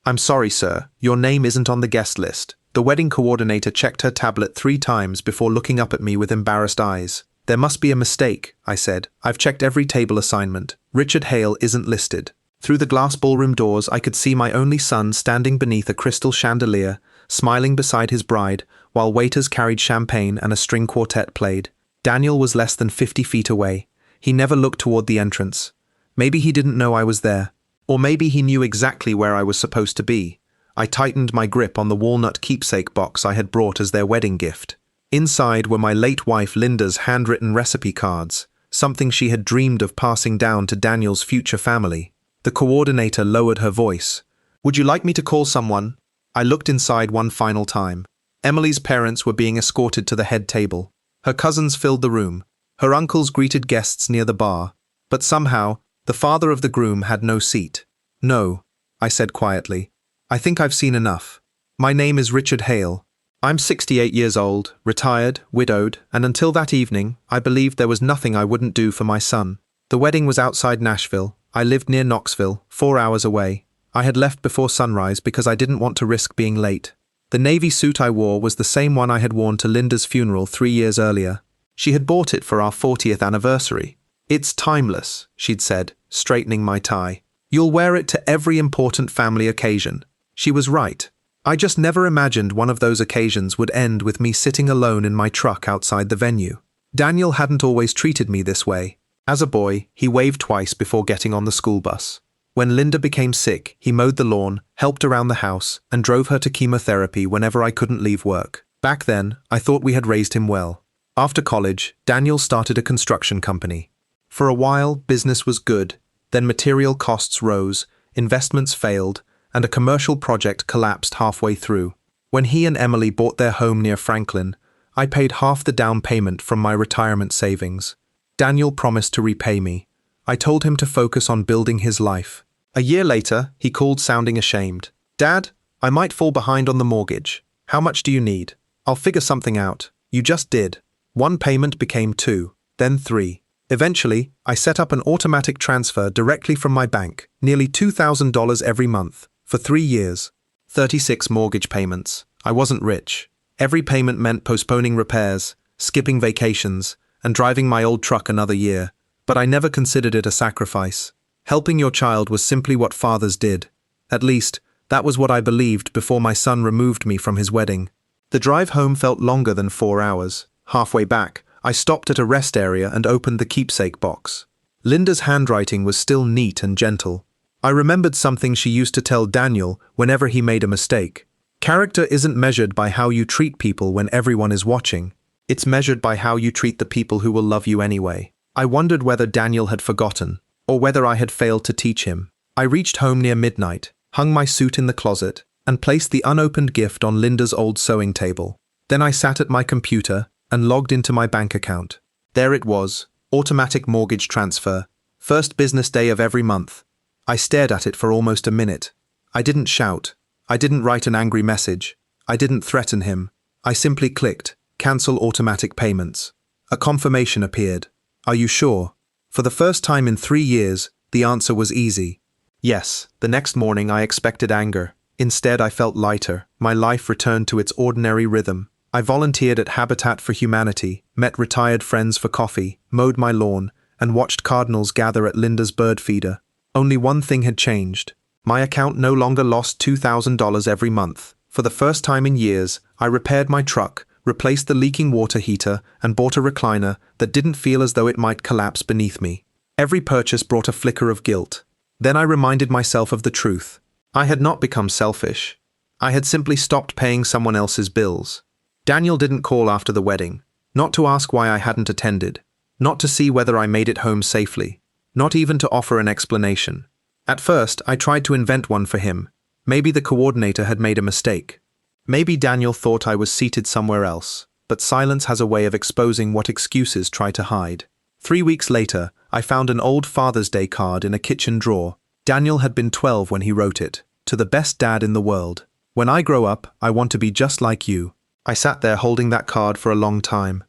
"I'm sorry, sir. Your name isn't on the guest list." The wedding coordinator checked her tablet 3 times before looking up at me with embarrassed eyes. "There must be a mistake," I said. "I've checked every table assignment. Richard Hale isn't listed." Through the glass ballroom doors, I could see my only son standing beneath a crystal chandelier, smiling beside his bride, while waiters carried champagne and a string quartet played. Daniel was less than 50 feet away. He never looked toward the entrance. Maybe he didn't know I was there. Or maybe he knew exactly where I was supposed to be. I tightened my grip on the walnut keepsake box I had brought as their wedding gift. Inside were my late wife Linda's handwritten recipe cards, something she had dreamed of passing down to Daniel's future family. The coordinator lowered her voice. "Would you like me to call someone?" I looked inside one final time. Emily's parents were being escorted to the head table. Her cousins filled the room. Her uncles greeted guests near the bar. But somehow, the father of the groom had no seat. "No," I said quietly. "I think I've seen enough. My name is Richard Hale. I'm 68 years old, retired, widowed, and until that evening, I believed there was nothing I wouldn't do for my son. The wedding was outside Nashville. I lived near Knoxville, 4 hours away. I had left before sunrise because I didn't want to risk being late. The navy suit I wore was the same one I had worn to Linda's funeral 3 years earlier. She had bought it for our 40th anniversary. "It's timeless," she'd said, straightening my tie. "You'll wear it to every important family occasion." She was right. I just never imagined one of those occasions would end with me sitting alone in my truck outside the venue. Daniel hadn't always treated me this way. As a boy, he waved twice before getting on the school bus. When Linda became sick, he mowed the lawn, helped around the house, and drove her to chemotherapy whenever I couldn't leave work. Back then, I thought we had raised him well. After college, Daniel started a construction company. For a while, business was good. Then material costs rose, investments failed, and a commercial project collapsed halfway through. When he and Emily bought their home near Franklin, I paid half the down payment from my retirement savings. Daniel promised to repay me. I told him to focus on building his life. A year later, he called sounding ashamed. "Dad, I might fall behind on the mortgage. How much do you need? I'll figure something out." "You just did." One payment became 2, then 3. Eventually, I set up an automatic transfer directly from my bank, nearly $2,000 every month, for 3 years. 36 mortgage payments. I wasn't rich. Every payment meant postponing repairs, skipping vacations, and driving my old truck another year. But I never considered it a sacrifice. Helping your child was simply what fathers did. At least, that was what I believed before my son removed me from his wedding. The drive home felt longer than 4 hours. Halfway back, I stopped at a rest area and opened the keepsake box. Linda's handwriting was still neat and gentle. I remembered something she used to tell Daniel whenever he made a mistake. Character isn't measured by how you treat people when everyone is watching. It's measured by how you treat the people who will love you anyway. I wondered whether Daniel had forgotten, or whether I had failed to teach him. I reached home near midnight, hung my suit in the closet, and placed the unopened gift on Linda's old sewing table. Then I sat at my computer and logged into my bank account. There it was, automatic mortgage transfer, first business day of every month. I stared at it for almost a minute. I didn't shout. I didn't write an angry message. I didn't threaten him. I simply clicked, cancel automatic payments. A confirmation appeared. "Are you sure?" For the first time in 3 years, the answer was easy. Yes. The next morning I expected anger. Instead I felt lighter. My life returned to its ordinary rhythm. I volunteered at Habitat for Humanity, met retired friends for coffee, mowed my lawn, and watched cardinals gather at Linda's bird feeder. Only one thing had changed. My account no longer lost $2,000 every month. For the first time in years, I repaired my truck, replaced the leaking water heater, and bought a recliner that didn't feel as though it might collapse beneath me. Every purchase brought a flicker of guilt. Then I reminded myself of the truth. I had not become selfish. I had simply stopped paying someone else's bills. Daniel didn't call after the wedding, not to ask why I hadn't attended, not to see whether I made it home safely, not even to offer an explanation. At first, I tried to invent one for him. Maybe the coordinator had made a mistake. Maybe Daniel thought I was seated somewhere else, but silence has a way of exposing what excuses try to hide. 3 weeks later, I found an old Father's Day card in a kitchen drawer. Daniel had been 12 when he wrote it. "To the best dad in the world. When I grow up, I want to be just like you." I sat there holding that card for a long time.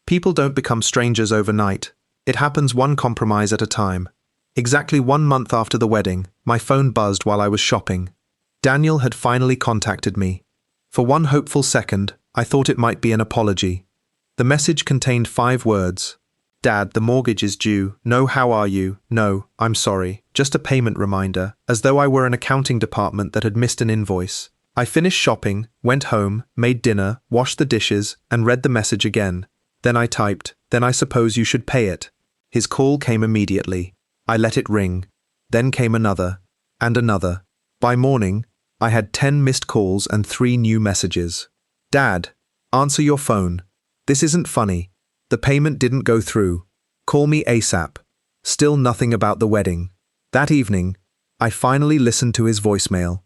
People don't become strangers overnight. It happens one compromise at a time. Exactly 1 month after the wedding, my phone buzzed while I was shopping. Daniel had finally contacted me. For one hopeful second, I thought it might be an apology. The message contained 5 words. Dad, the mortgage is due. No, how are you? No, I'm sorry. Just a payment reminder, as though I were an accounting department that had missed an invoice. I finished shopping, went home, made dinner, washed the dishes, and read the message again. Then I typed, then I suppose you should pay it. His call came immediately. I let it ring. Then came another, and another. By morning, I had 10 missed calls and 3 new messages. Dad, answer your phone. This isn't funny. The payment didn't go through. Call me ASAP. Still nothing about the wedding. That evening, I finally listened to his voicemail.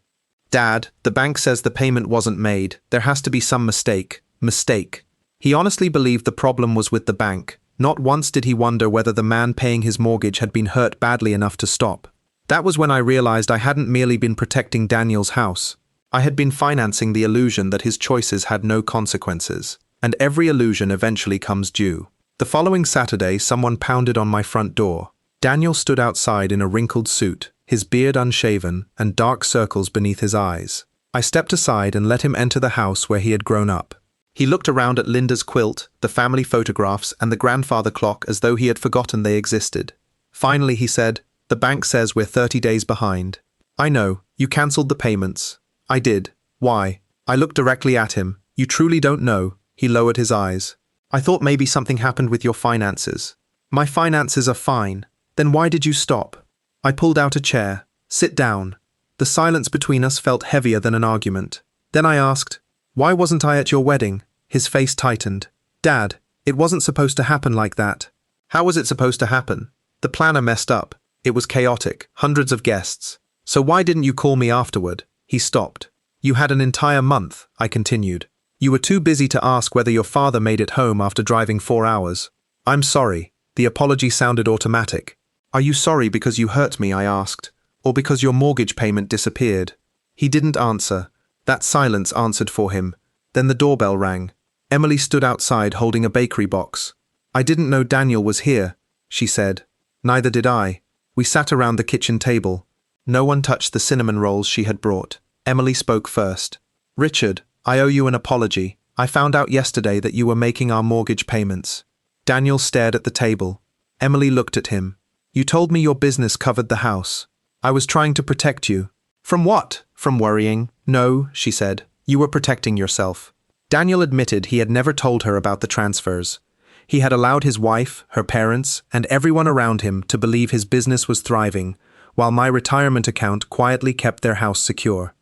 Dad, the bank says the payment wasn't made. There has to be some mistake. Mistake. He honestly believed the problem was with the bank. Not once did he wonder whether the man paying his mortgage had been hurt badly enough to stop. That was when I realized I hadn't merely been protecting Daniel's house. I had been financing the illusion that his choices had no consequences. And every illusion eventually comes due. The following Saturday, someone pounded on my front door. Daniel stood outside in a wrinkled suit, his beard unshaven and dark circles beneath his eyes. I stepped aside and let him enter the house where he had grown up. He looked around at Linda's quilt, the family photographs, and the grandfather clock as though he had forgotten they existed. Finally, he said, "The bank says we're 30 days behind." "I know, you cancelled the payments." "I did. Why?" I looked directly at him. "You truly don't know." He lowered his eyes. "I thought maybe something happened with your finances." "My finances are fine." "Then why did you stop?" I pulled out a chair. "Sit down." The silence between us felt heavier than an argument. Then I asked, "Why wasn't I at your wedding?" His face tightened. "Dad, it wasn't supposed to happen like that." "How was it supposed to happen?" "The planner messed up. It was chaotic, hundreds of guests." "So why didn't you call me afterward?" He stopped. "You had an entire month," I continued. "You were too busy to ask whether your father made it home after driving 4 hours." "I'm sorry." The apology sounded automatic. "Are you sorry because you hurt me?" I asked. "Or because your mortgage payment disappeared?" He didn't answer. That silence answered for him. Then the doorbell rang. Emily stood outside holding a bakery box. "I didn't know Daniel was here," she said. Neither did I. We sat around the kitchen table. No one touched the cinnamon rolls she had brought. Emily spoke first. "Richard, I owe you an apology. I found out yesterday that you were making our mortgage payments." Daniel stared at the table. Emily looked at him. "You told me your business covered the house. I was trying to protect you." "From what? From worrying?" "No," she said. "You were protecting yourself." Daniel admitted he had never told her about the transfers. He had allowed his wife, her parents, and everyone around him to believe his business was thriving, while my retirement account quietly kept their house secure.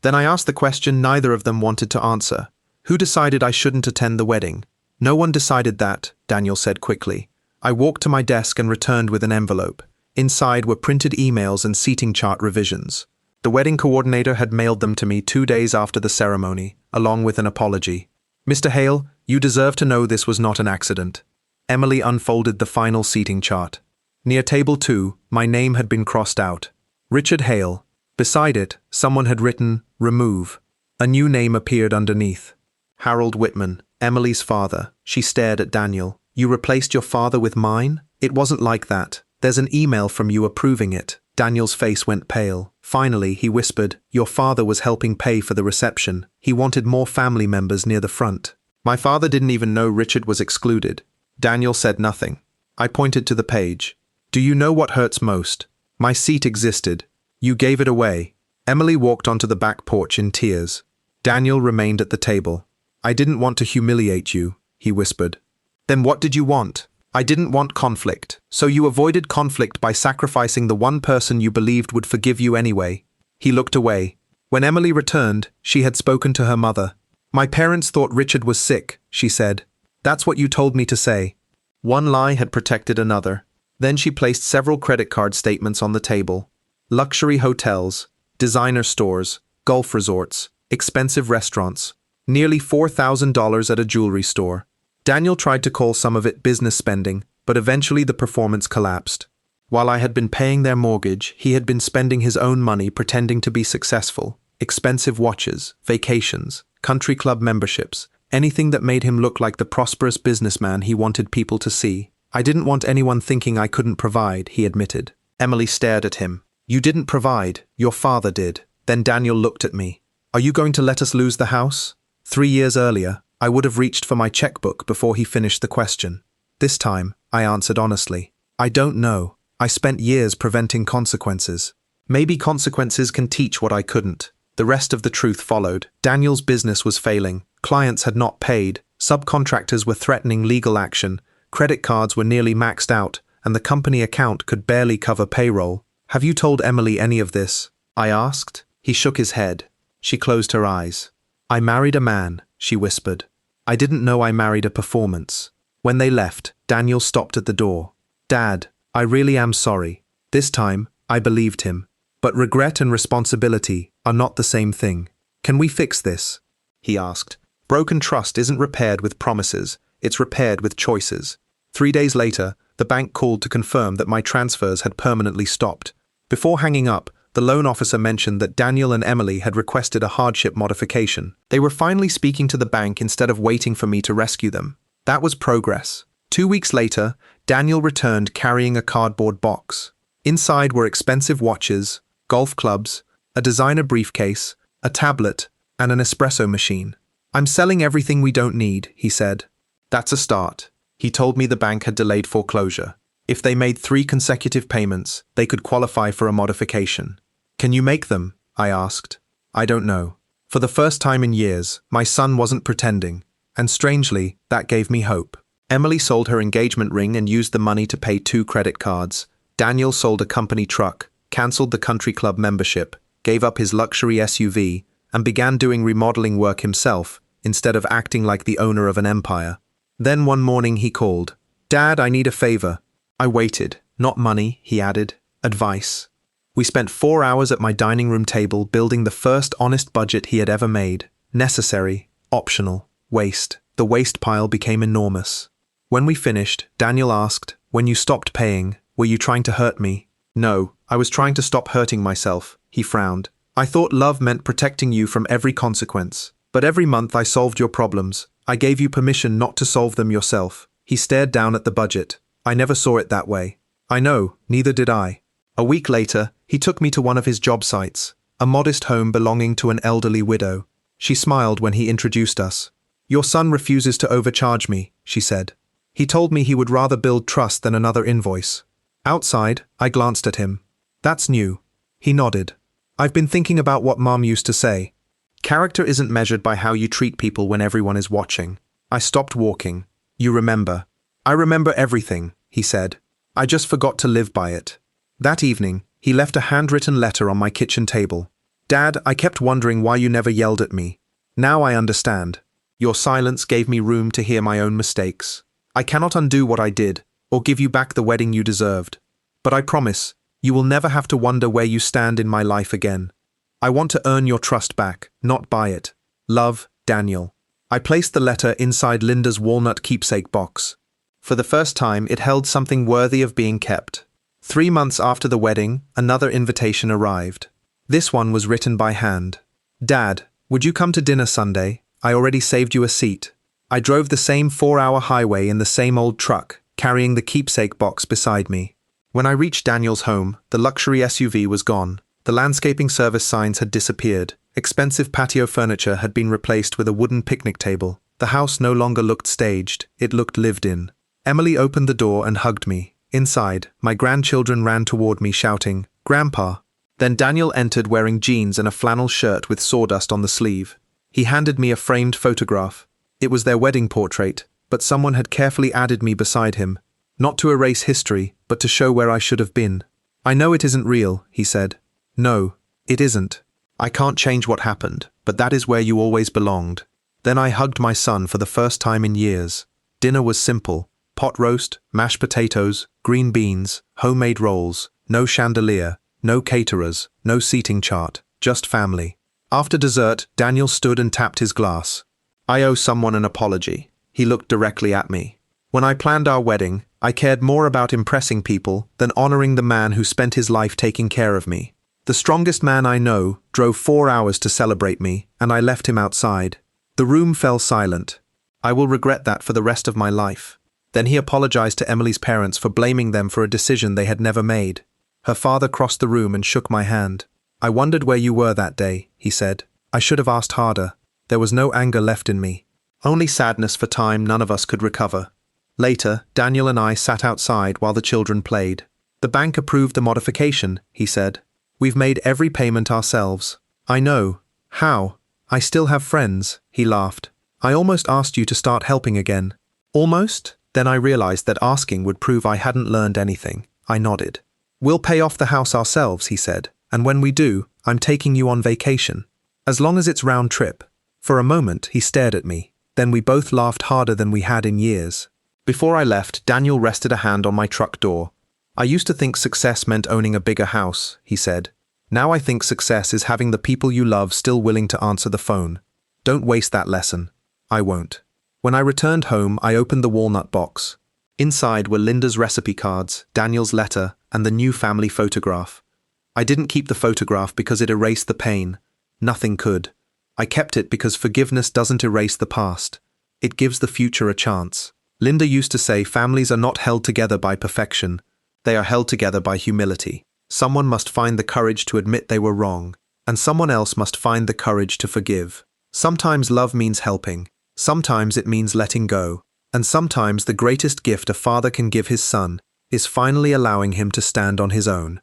Then I asked the question neither of them wanted to answer. "Who decided I shouldn't attend the wedding?" "No one decided that," Daniel said quickly. I walked to my desk and returned with an envelope. Inside were printed emails and seating chart revisions. The wedding coordinator had mailed them to me 2 days after the ceremony, along with an apology. "Mr. Hale, you deserve to know this was not an accident." Emily unfolded the final seating chart. Near table 2, my name had been crossed out. Richard Hale. Beside it, someone had written, "Remove." A new name appeared underneath. Harold Whitman, Emily's father. She stared at Daniel. "You replaced your father with mine? It wasn't like that. There's an email from you approving it." Daniel's face went pale. Finally, he whispered, "Your father was helping pay for the reception. He wanted more family members near the front." My father didn't even know Richard was excluded. Daniel said nothing. I pointed to the page. "Do you know what hurts most? My seat existed. You gave it away." Emily walked onto the back porch in tears. Daniel remained at the table. "I didn't want to humiliate you," he whispered. "Then what did you want?" "I didn't want conflict. So you avoided conflict by sacrificing the one person you believed would forgive you anyway." He looked away. When Emily returned, she had spoken to her mother. "My parents thought Richard was sick," she said. "That's what you told me to say." One lie had protected another. Then she placed several credit card statements on the table. Luxury hotels, designer stores, golf resorts, expensive restaurants, nearly $4,000 at a jewelry store. Daniel tried to call some of it business spending, but eventually the performance collapsed. While I had been paying their mortgage, he had been spending his own money pretending to be successful. Expensive watches, vacations, country club memberships, anything that made him look like the prosperous businessman he wanted people to see. "I didn't want anyone thinking I couldn't provide," he admitted. Emily stared at him. "You didn't provide, your father did. Then Daniel looked at me. Are you going to let us lose the house? 3 years earlier, I would have reached for my checkbook before he finished the question. This time, I answered honestly. I don't know. I spent years preventing consequences. Maybe consequences can teach what I couldn't. The rest of the truth followed. Daniel's business was failing. Clients had not paid. Subcontractors were threatening legal action. Credit cards were nearly maxed out, and the company account could barely cover payroll. Have you told Emily any of this? I asked. He shook his head. She closed her eyes. I married a man, she whispered. I didn't know I married a performance. When they left, Daniel stopped at the door. Dad, I really am sorry. This time, I believed him. But regret and responsibility are not the same thing. Can we fix this? He asked. Broken trust isn't repaired with promises, it's repaired with choices. 3 days later, the bank called to confirm that my transfers had permanently stopped. Before hanging up, the loan officer mentioned that Daniel and Emily had requested a hardship modification. They were finally speaking to the bank instead of waiting for me to rescue them. That was progress. 2 weeks later, Daniel returned carrying a cardboard box. Inside were expensive watches, golf clubs, a designer briefcase, a tablet, and an espresso machine. I'm selling everything we don't need, he said. That's a start. He told me the bank had delayed foreclosure. If they made 3 consecutive payments, they could qualify for a modification. Can you make them? I asked. I don't know. For the first time in years, my son wasn't pretending, and strangely, that gave me hope. Emily sold her engagement ring and used the money to pay 2 credit cards. Daniel sold a company truck, cancelled the country club membership, gave up his luxury SUV, and began doing remodeling work himself, instead of acting like the owner of an empire. Then one morning he called. Dad, I need a favor. I waited. Not money, he added. Advice. We spent 4 hours at my dining room table building the first honest budget he had ever made. Necessary, optional, waste. The waste pile became enormous. When we finished, Daniel asked, when you stopped paying, were you trying to hurt me? No, I was trying to stop hurting myself, he frowned. I thought love meant protecting you from every consequence. But every month I solved your problems. I gave you permission not to solve them yourself. He stared down at the budget. I never saw it that way. I know, neither did I. A week later, he took me to one of his job sites, a modest home belonging to an elderly widow. She smiled when he introduced us. Your son refuses to overcharge me, she said. He told me he would rather build trust than another invoice. Outside, I glanced at him. That's new. He nodded. I've been thinking about what Mom used to say. Character isn't measured by how you treat people when everyone is watching. I stopped walking. You remember. I remember everything, he said. I just forgot to live by it. That evening, he left a handwritten letter on my kitchen table. Dad, I kept wondering why you never yelled at me. Now I understand. Your silence gave me room to hear my own mistakes. I cannot undo what I did, or give you back the wedding you deserved. But I promise, you will never have to wonder where you stand in my life again. I want to earn your trust back, not buy it. Love, Daniel. I placed the letter inside Linda's walnut keepsake box. For the first time, it held something worthy of being kept. 3 months after the wedding, another invitation arrived. This one was written by hand. Dad, would you come to dinner Sunday? I already saved you a seat. I drove the same 4-hour highway in the same old truck, carrying the keepsake box beside me. When I reached Daniel's home, the luxury SUV was gone. The landscaping service signs had disappeared. Expensive patio furniture had been replaced with a wooden picnic table. The house no longer looked staged, it looked lived in. Emily opened the door and hugged me. Inside, my grandchildren ran toward me shouting, Grandpa. Then Daniel entered wearing jeans and a flannel shirt with sawdust on the sleeve. He handed me a framed photograph. It was their wedding portrait, but someone had carefully added me beside him. Not to erase history, but to show where I should have been. I know it isn't real, he said. No, it isn't. I can't change what happened, but that is where you always belonged. Then I hugged my son for the first time in years. Dinner was simple. Pot roast, mashed potatoes, green beans, homemade rolls, no chandelier, no caterers, no seating chart, just family. After dessert, Daniel stood and tapped his glass. I owe someone an apology. He looked directly at me. When I planned our wedding, I cared more about impressing people than honoring the man who spent his life taking care of me. The strongest man I know drove 4 hours to celebrate me, and I left him outside. The room fell silent. I will regret that for the rest of my life. Then he apologized to Emily's parents for blaming them for a decision they had never made. Her father crossed the room and shook my hand. I wondered where you were that day, he said. I should have asked harder. There was no anger left in me. Only sadness for time none of us could recover. Later, Daniel and I sat outside while the children played. The bank approved the modification, he said. We've made every payment ourselves. I know. How? I still have friends, he laughed. I almost asked you to start helping again. Almost? Then I realized that asking would prove I hadn't learned anything. I nodded. We'll pay off the house ourselves, he said, and when we do, I'm taking you on vacation. As long as it's round trip. For a moment, he stared at me. Then we both laughed harder than we had in years. Before I left, Daniel rested a hand on my truck door. I used to think success meant owning a bigger house, he said. Now I think success is having the people you love still willing to answer the phone. Don't waste that lesson. I won't. When I returned home, I opened the walnut box. Inside were Linda's recipe cards, Daniel's letter, and the new family photograph. I didn't keep the photograph because it erased the pain. Nothing could. I kept it because forgiveness doesn't erase the past. It gives the future a chance. Linda used to say families are not held together by perfection. They are held together by humility. Someone must find the courage to admit they were wrong, and someone else must find the courage to forgive. Sometimes love means helping. Sometimes it means letting go. And sometimes the greatest gift a father can give his son is finally allowing him to stand on his own.